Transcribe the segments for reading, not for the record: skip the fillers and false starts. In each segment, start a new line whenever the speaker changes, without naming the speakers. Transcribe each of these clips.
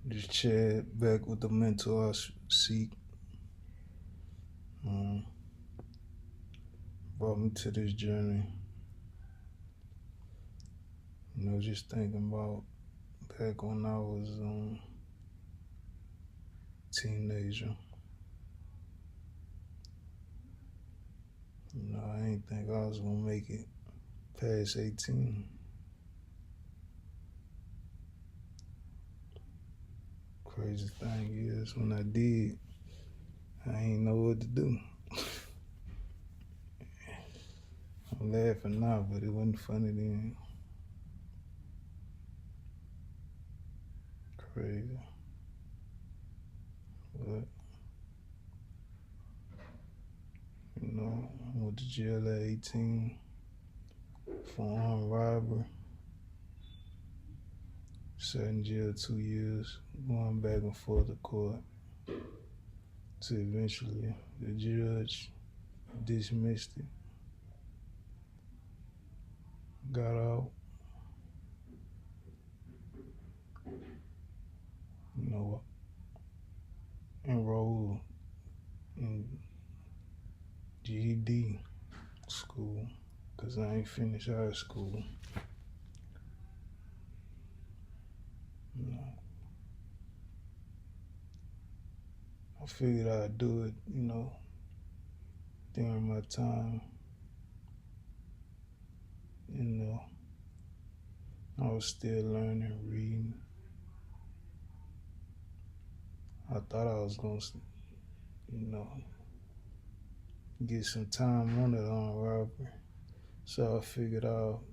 Just Chad back with the mental I seek. Um, Brought me to this journey. Just thinking about back when I was teenager. I ain't think I was gonna make it past 18. Crazy thing is, when I did, I ain't know what to do. I'm laughing now, but it wasn't funny then. Crazy. But, I went to jail at 18 for armed robbery. Sat in jail 2 years, going back and forth to court. So eventually, the judge dismissed it. Got out. Enrolled in GED school because I ain't finished high school. I figured I'd do it, during my time. I was still learning, reading. I thought I was going to, get some time on it on robbery. So I figured I'll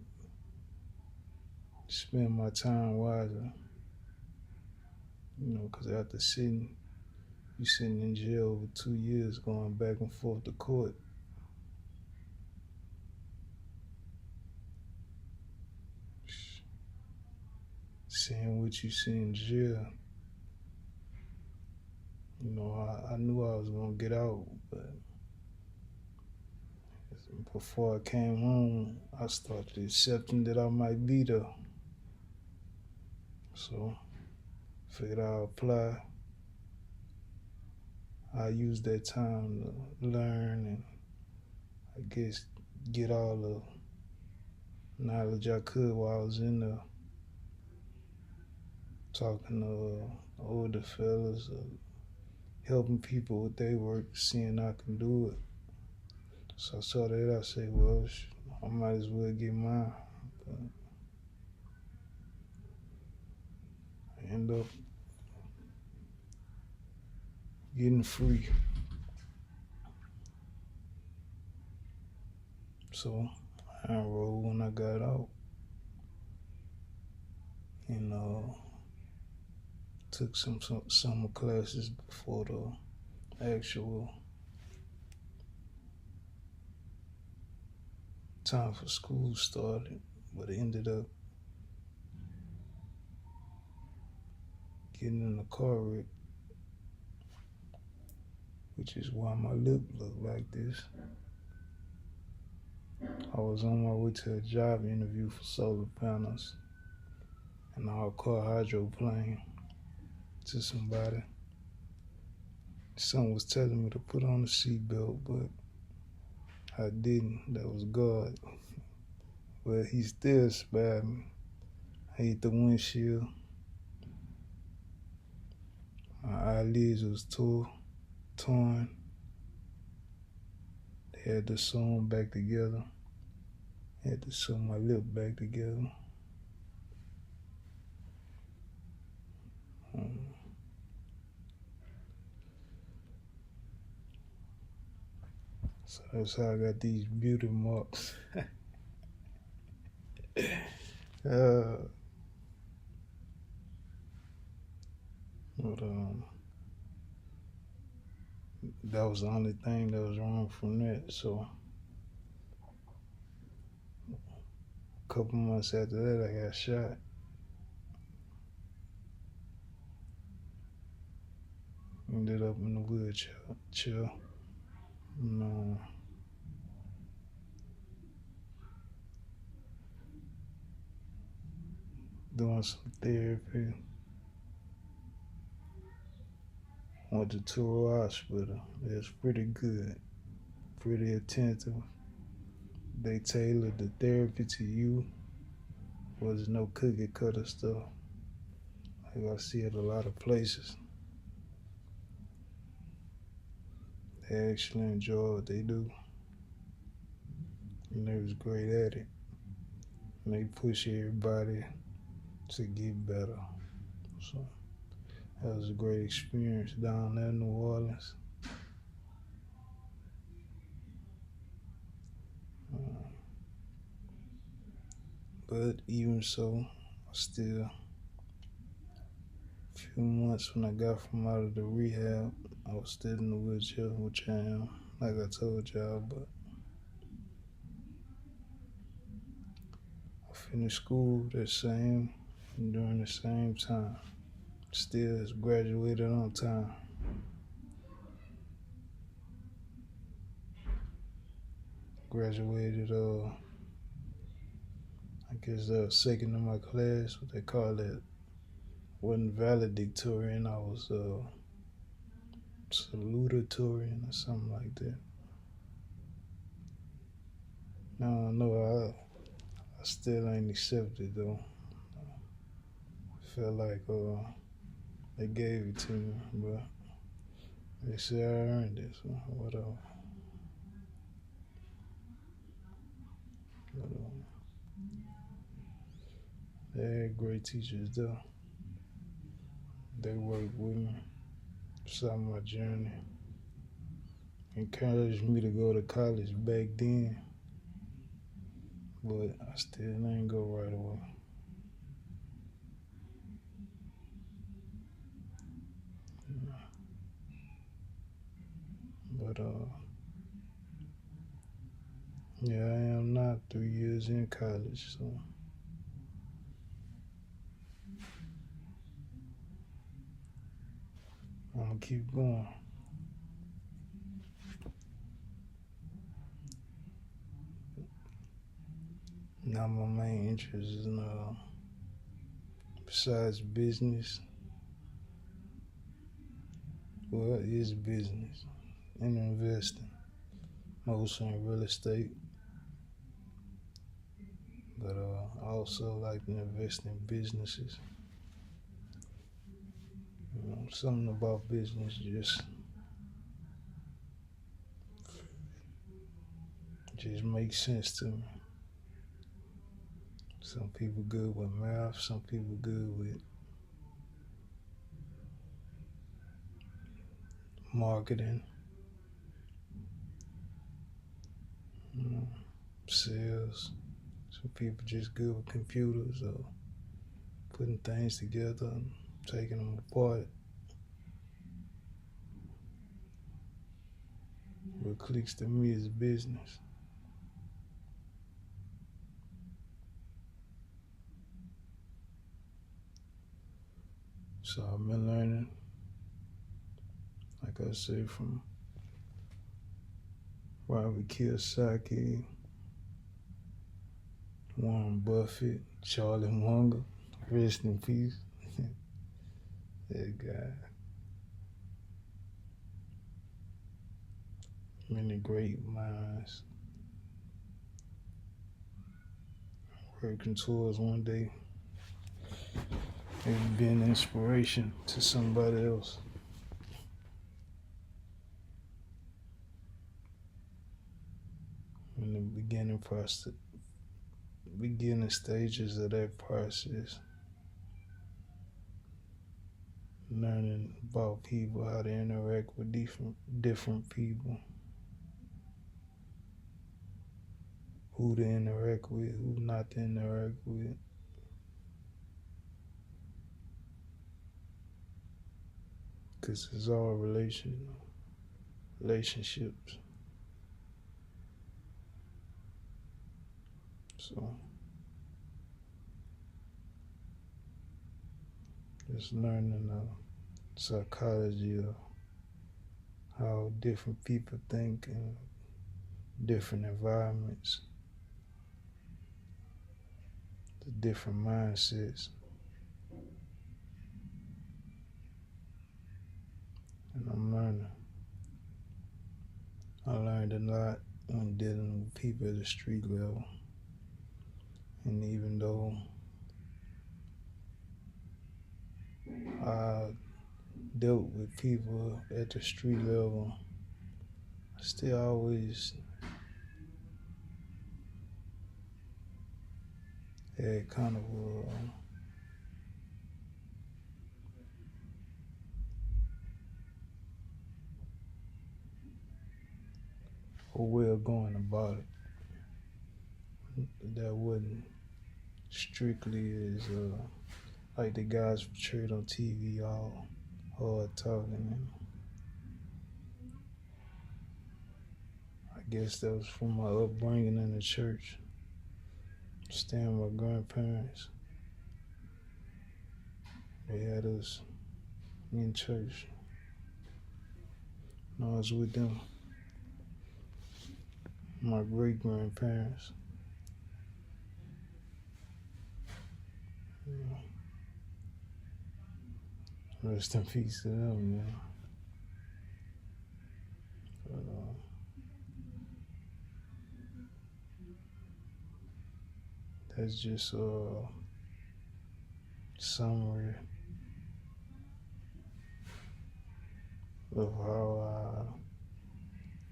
spend my time wisely. Because after you sitting in jail over 2 years going back and forth to court. Seeing what you see in jail. I knew I was going to get out, but before I came home, I started accepting that I might be there. So, figured I'll apply. I used that time to learn and I guess get all the knowledge I could while I was in there. Talking to older fellas, helping people with their work, seeing I can do it. So I saw that, I said, well, I might as well get mine. But I end up getting free. So I enrolled when I got out. And took some summer classes before the actual time for school started, but it ended up getting in a car wreck, which is why my lip looked like this. I was on my way to a job interview for solar panels, and I called hydroplane to somebody. Someone was telling me to put on a seatbelt, but I didn't. That was God. But he still spared me. I hit the windshield. My eyelids was torn. They had to sew them back together. Had to sew my lip back together. So that's how I got these beauty marks. But that was the only thing that was wrong from that. So a couple months after that, I got shot. Ended up in the wheelchair. Doing some therapy. Went to Touro Hospital. It was pretty good, pretty attentive. They tailored the therapy to you. Was no cookie cutter stuff like I see at a lot of places. They actually enjoy what they do, and they was great at it. And they push everybody to get better. So that was a great experience down there in New Orleans. But even so, still, a few months when I got from out of the rehab, I was still in the wheelchair, which I am, like I told y'all. But I finished school during the same time. Still graduated on time. Graduated, I guess second in my class, what they call it. Wasn't valedictorian, I was salutatorian or something like that. No, I still ain't accepted though. I felt like they gave it to me, but they said I earned it, so whatever. But, they had great teachers though. They worked with me, saw my journey, encouraged me to go to college back then, but I still ain't go right away. But yeah, I am not 3 years in college, so I'm gonna keep going. Now my main interest is besides business, well, it is business and investing, mostly in real estate. But I also like to invest in businesses. Something about business just makes sense to me. Some people good with math, some people good with marketing, sales. Some people just good with computers or putting things together and taking them apart. What clicks to me is business. So I've been learning, like I said, from Robert Kiyosaki, Warren Buffett, Charlie Munger, rest in peace. That guy. Many great minds working towards one day maybe being an inspiration to somebody else. In the beginning stages of that process, learning about people, how to interact with different people, who to interact with, who not to interact with. Because it's all relationships. So just learning the psychology of how different people think in different environments, the different mindsets. And learned a lot when dealing with people at the street level. And even though I dealt with people at the street level, I still always had kind of a way of going about it that wasn't strictly as like the guys portrayed on TV, all hard talking. And I guess that was from my upbringing in the church, staying with my grandparents. They had us in church. I was with them, my great grandparents. Rest in peace to them, man. But, that's just a summary of how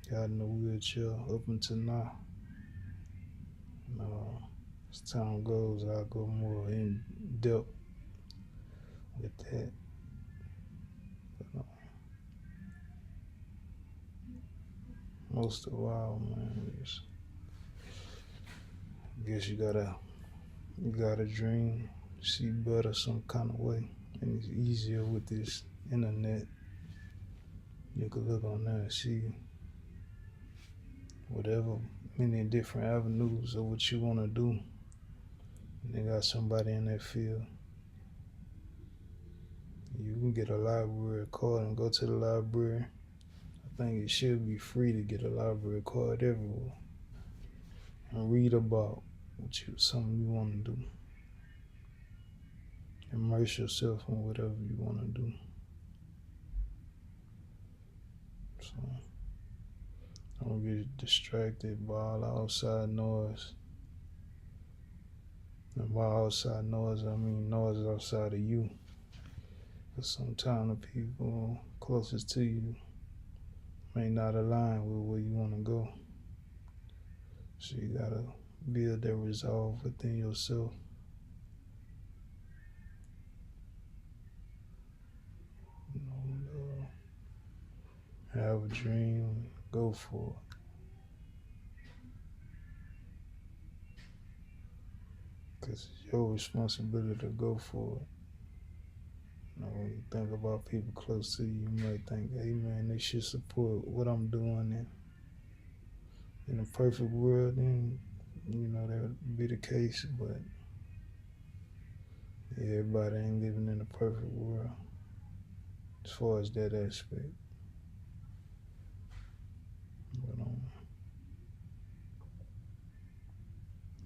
I got in the wheelchair up until now. As time goes, I'll go more in depth with that. But, most of all, man, I guess you gotta dream, see better some kind of way. And it's easier with this internet. You can look on there and see whatever, many different avenues of what you want to do. And they got somebody in that field. You can get a library card and go to the library. I think it should be free to get a library card everywhere and read about something you want to do. Immerse yourself in whatever you want to do. So don't get distracted by all the outside noise. And by outside noise, I mean noise outside of you. Because sometimes the people closest to you may not align with where you want to go. So you gotta build that resolve within yourself. Have a dream, go for it. Because it's your responsibility to go for it. When you think about people close to you, you might think, hey man, they should support what I'm doing. And in a perfect world, then, that would be the case. But everybody ain't living in a perfect world as far as that aspect. But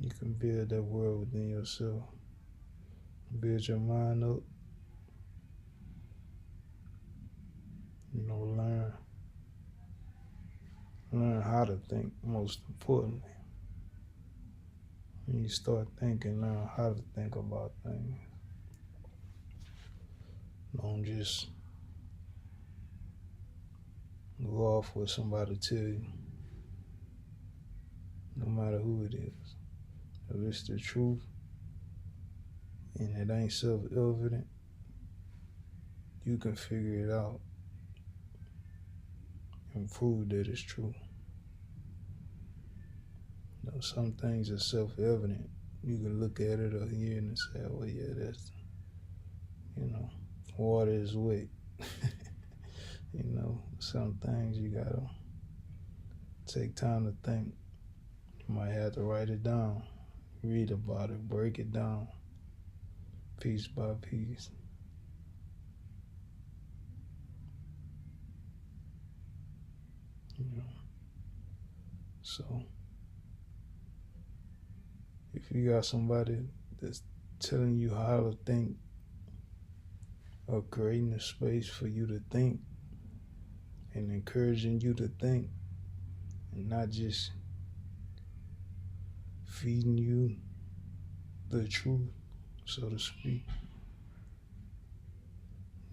you can build that world within yourself. Build your mind up. Learn how to think, most importantly. When you start thinking, learn how to think about things. Don't just go off what somebody tell you, no matter who it is. If it's the truth and it ain't self-evident, you can figure it out and prove that it's true. Some things are self-evident. You can look at it or hear it and say, well, yeah, that's, water is wet. Some things you gotta take time to think. You might have to write it down, read about it, break it down, piece by piece. So if you got somebody that's telling you how to think or creating a space for you to think and encouraging you to think and not just feeding you the truth, so to speak,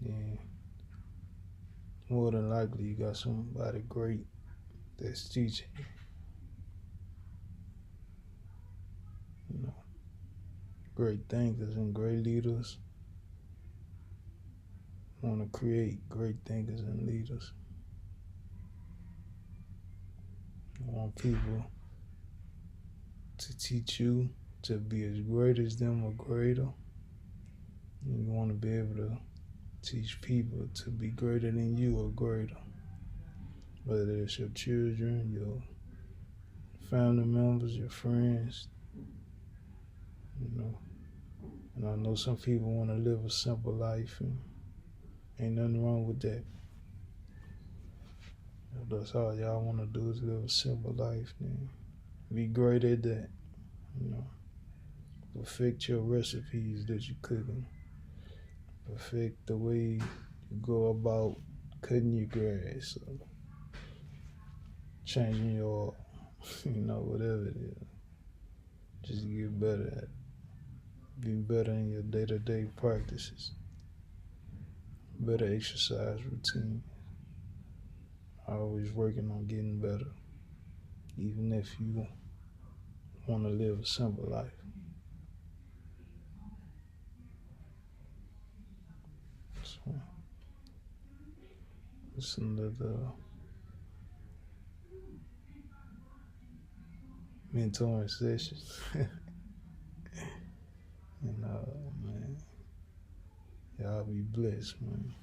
then more than likely you got somebody great that's teaching you. You know, great thinkers and great leaders want to create great thinkers and leaders. I want people to teach you to be as great as them or greater. And you want to be able to teach people to be greater than you or greater. Whether it's your children, your family members, your friends, you know. And I know some people want to live a simple life, and ain't nothing wrong with that. If that's all y'all want to do is live a simple life, then be great at that. You know, perfect your recipes that you're cooking. Perfect the way you go about cutting your grass, or changing your oil, whatever it is. Just get better at it. Be better in your day-to-day practices. Better exercise routine. Always working on getting better, even if you want to live a simple life. So, listen to the mentoring sessions. And man, y'all be blessed, man.